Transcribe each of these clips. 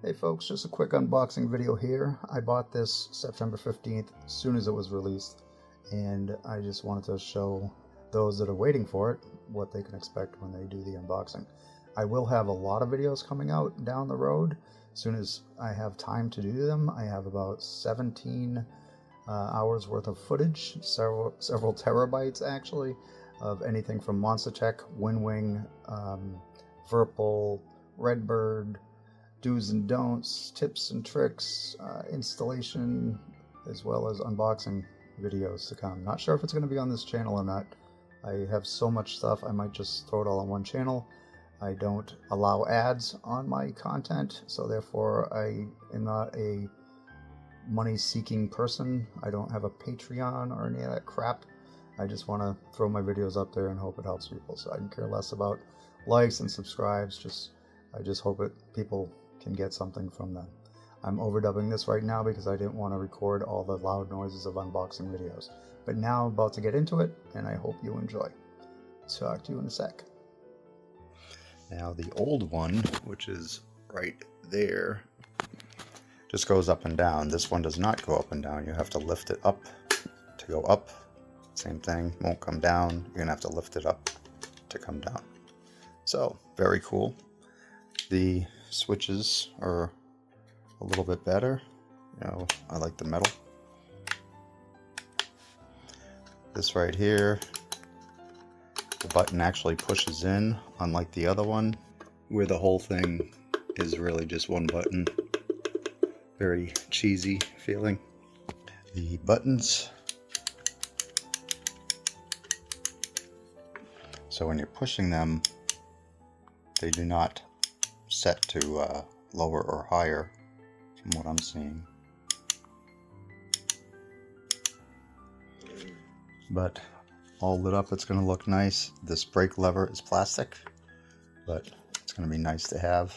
Hey folks, just a quick unboxing video here. I bought this September 15th as soon as it was released, and I just wanted to show those that are waiting for it what they can expect when they do the unboxing. I will have a lot of videos coming out down the road as soon as I have time to do them. I have about 17 hours worth of footage, several terabytes actually, of anything from Monster Tech, WinWing, Virpil, Redbird, do's and don'ts, tips and tricks, installation, as well as unboxing videos to come. Not sure if it's going to be on this channel or not. I have so much stuff, I might just throw it all on one channel. I don't allow ads on my content, so therefore I am not a money-seeking person. I don't have a Patreon or any of that crap. I just want to throw my videos up there and hope it helps people. So I can care less about likes and subscribes. I just hope people can get something from them. I'm overdubbing this right now because I didn't want to record all the loud noises of unboxing videos. But now I'm about to get into it, and I hope you enjoy. Talk to you in a sec. Now the old one, which is right there, just goes up and down. This one does not go up and down. You have to lift it up to go up. Same thing, won't come down. You're gonna have to lift it up to come down. So, very cool. The switches are a little bit better. You know, I like the metal. This right here, the button actually pushes in, unlike the other one, where the whole thing is really just one button. Very cheesy feeling. The buttons, so when you're pushing them, they do not set to lower or higher from what I'm seeing. But all lit up, it's going to look nice. This brake lever is plastic, but it's going to be nice to have.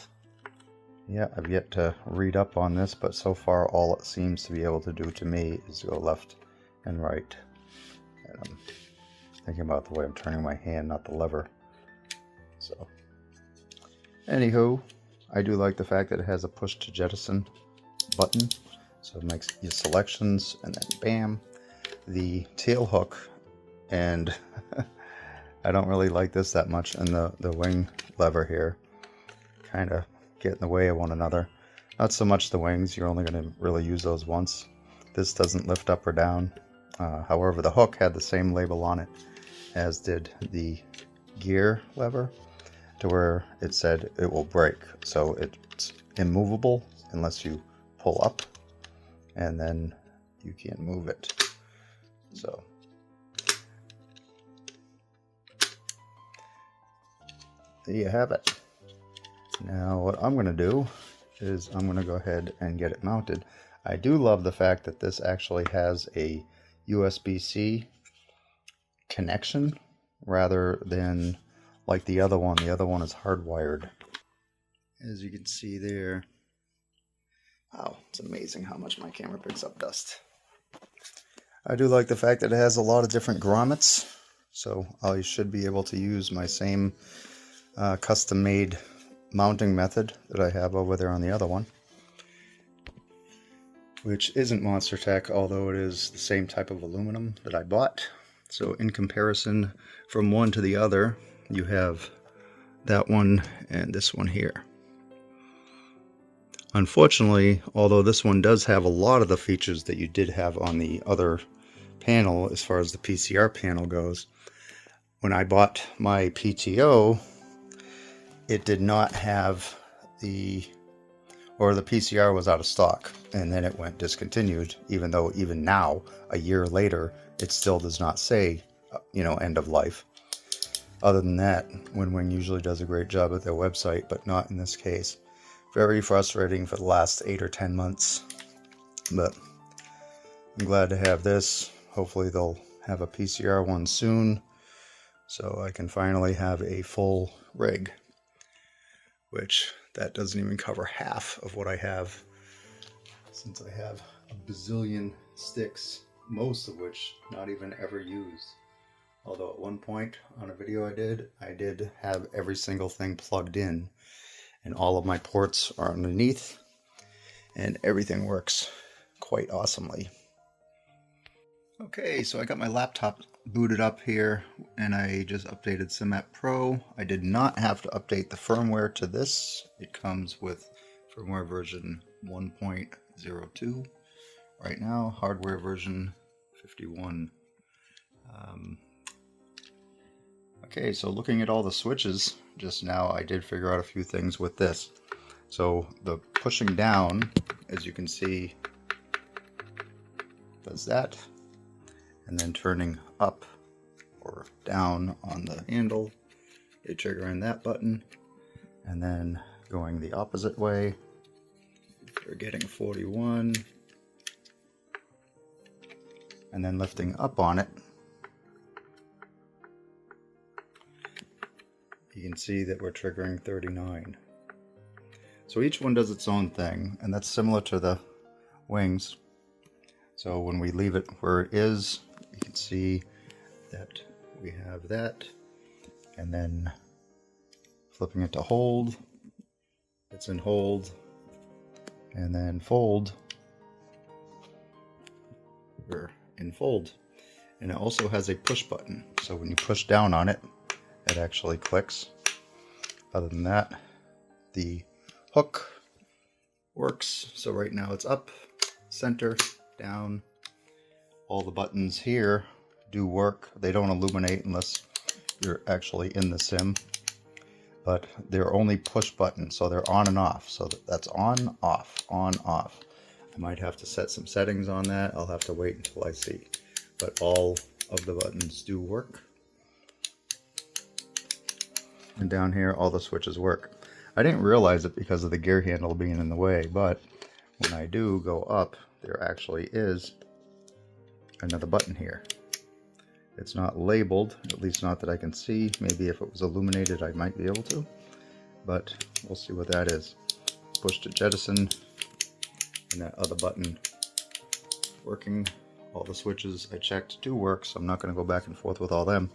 Yeah, I've yet to read up on this, but so far all it seems to be able to do to me is go left and right. And I'm thinking about the way I'm turning my hand, not the lever. So, anywho, I do like the fact that it has a push to jettison button, so it makes your selections, and then bam, the tail hook, and I don't really like this that much, and the wing lever here kind of get in the way of one another. Not so much the wings, you're only going to really use those once. This doesn't lift up or down. However, the hook had the same label on it as did the gear lever, to where it said it will break. So it's immovable unless you pull up, and then you can't move it. So there you have it. Now what I'm going to do is I'm going to go ahead and get it mounted. I do love the fact that this actually has a USB-C connection rather than like the other one. The other one is hardwired. As you can see there. Wow, it's amazing how much my camera picks up dust. I do like the fact that it has a lot of different grommets, so I should be able to use my same custom-made mounting method that I have over there on the other one, which isn't Monster Tech, although it is the same type of aluminum that I bought. So in comparison from one to the other, you have that one and this one here. Unfortunately, although this one does have a lot of the features that you did have on the other panel as far as the PCR panel goes, when I bought my PTO, it did not have the PCR was out of stock, and then it went discontinued, even though even now, a year later, it still does not say, you know, end of life. Other than that, WinWing usually does a great job at their website, but not in this case. Very frustrating for the last 8 or 10 months, but I'm glad to have this. Hopefully they'll have a PCR one soon, so I can finally have a full rig, which that doesn't even cover half of what I have, since I have a bazillion sticks, most of which not even ever used. Although at one point on a video I did have every single thing plugged in, and all of my ports are underneath, and everything works quite awesomely. Okay, so I got my laptop booted up here, and I just updated SimApp Pro. I did not have to update the firmware to this. It comes with firmware version 1.02 right now, hardware version 51. Okay, so looking at all the switches just now, I did figure out a few things with this. So the pushing down, as you can see, does that, and then turning up or down on the handle, you're triggering that button, and then going the opposite way, you're getting 41, and then lifting up on it, you can see that we're triggering 39. So each one does its own thing, and that's similar to the wings. So when we leave it where it is, you can see that we have that, and then flipping it to hold, it's in hold, and then fold, we're in fold. And it also has a push button, so when you push down on it, it actually clicks. Other than that, the hook works. So right now it's up, center, down. All the buttons here do work. They don't illuminate unless you're actually in the sim, but they're only push buttons, so they're on and off. So that's on, off, on, off. I might have to set some settings on that. I'll have to wait until I see. But all of the buttons do work. And down here, all the switches work. I didn't realize it because of the gear handle being in the way, but when I do go up, there actually is another button here. It's not labeled, at least not that I can see. Maybe if it was illuminated, I might be able to, but we'll see what that is. Push to jettison, and that other button working. All the switches I checked do work, so I'm not going to go back and forth with all them.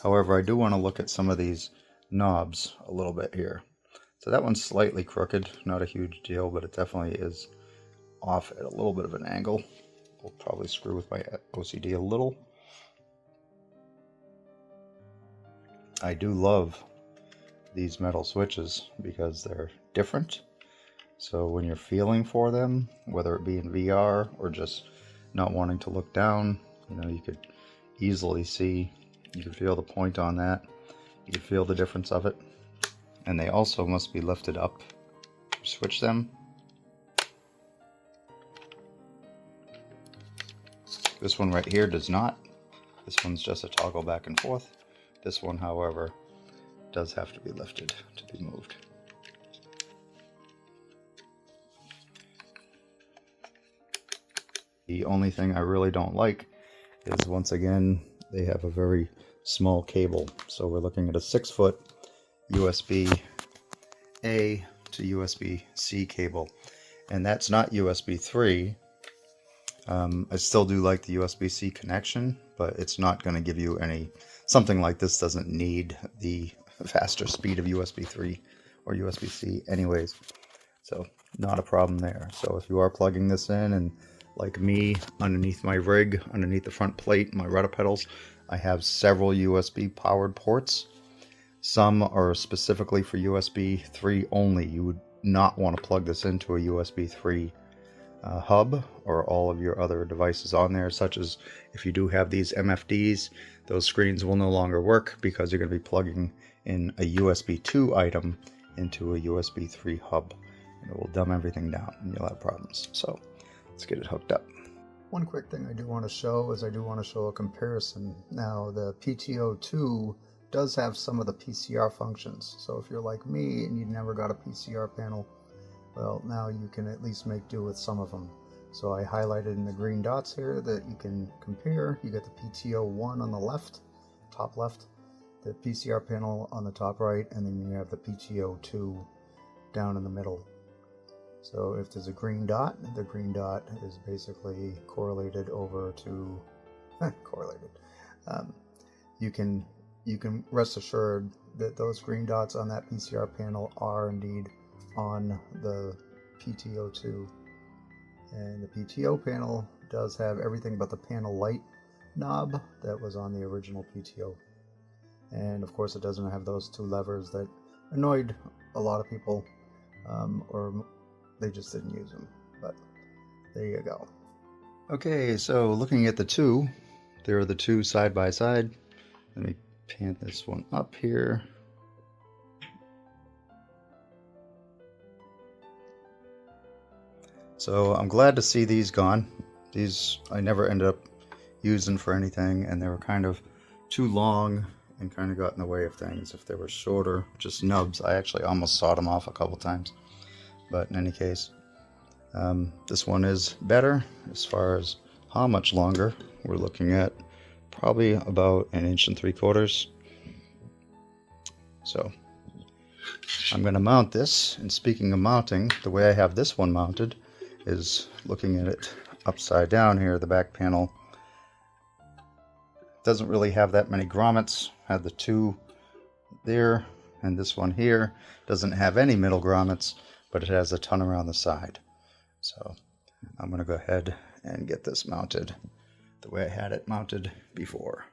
However, I do want to look at some of these knobs a little bit here. So that one's slightly crooked, not a huge deal, but it definitely is off at a little bit of an angle. Will probably screw with my OCD a little. I do love these metal switches because they're different. So when you're feeling for them, whether it be in VR or just not wanting to look down, you know, you could easily see, you can feel the point on that. You can feel the difference of it. And they also must be lifted up. Switch them. This one right here does not. This one's just a toggle back and forth. This one, however, does have to be lifted to be moved. The only thing I really don't like is, once again, they have a very small cable. So we're looking at a 6-foot USB-A to USB-C cable. And that's not USB 3. I still do like the USB-C connection, but it's not going to give you any, something like this doesn't need the faster speed of USB 3 or USB-C anyways. So not a problem there. So if you are plugging this in, and like me, underneath my rig, underneath the front plate, my rudder pedals, I have several USB powered ports. Some are specifically for USB 3 only. You would not want to plug this into a USB 3 hub or all of your other devices on there, such as if you do have these MFDs, those screens will no longer work because you're going to be plugging in a USB 2 item into a USB 3 hub, and it will dumb everything down and you'll have problems. So let's get it hooked up. One quick thing I do want to show is I do want to show a comparison. Now the PTO 2 does have some of the PCR functions, so if you're like me and you never got a PCR panel, well, now you can at least make do with some of them. So I highlighted in the green dots here that you can compare. You get the PTO 1 on the left, top left, the PCR panel on the top right, and then you have the PTO 2 down in the middle. So if there's a green dot, the green dot is basically correlated over to correlated. You can rest assured that those green dots on that PCR panel are indeed on the PTO2. And the PTO panel does have everything but the panel light knob that was on the original PTO. And of course it doesn't have those two levers that annoyed a lot of people, or they just didn't use them. But there you go. Okay, so looking at the two, there are the two side by side. Let me pan this one up here. So I'm glad to see these gone. These I never ended up using for anything, and they were kind of too long and kind of got in the way of things. If they were shorter, just nubs, I actually almost sawed them off a couple times. But in any case, this one is better as far as how much longer. We're looking at probably about 1.75 inches. So I'm going to mount this, and speaking of mounting, the way I have this one mounted is looking at it upside down here. The back panel doesn't really have that many grommets. I have the two there, and this one here doesn't have any middle grommets, but it has a ton around the side. So I'm going to go ahead and get this mounted the way I had it mounted before.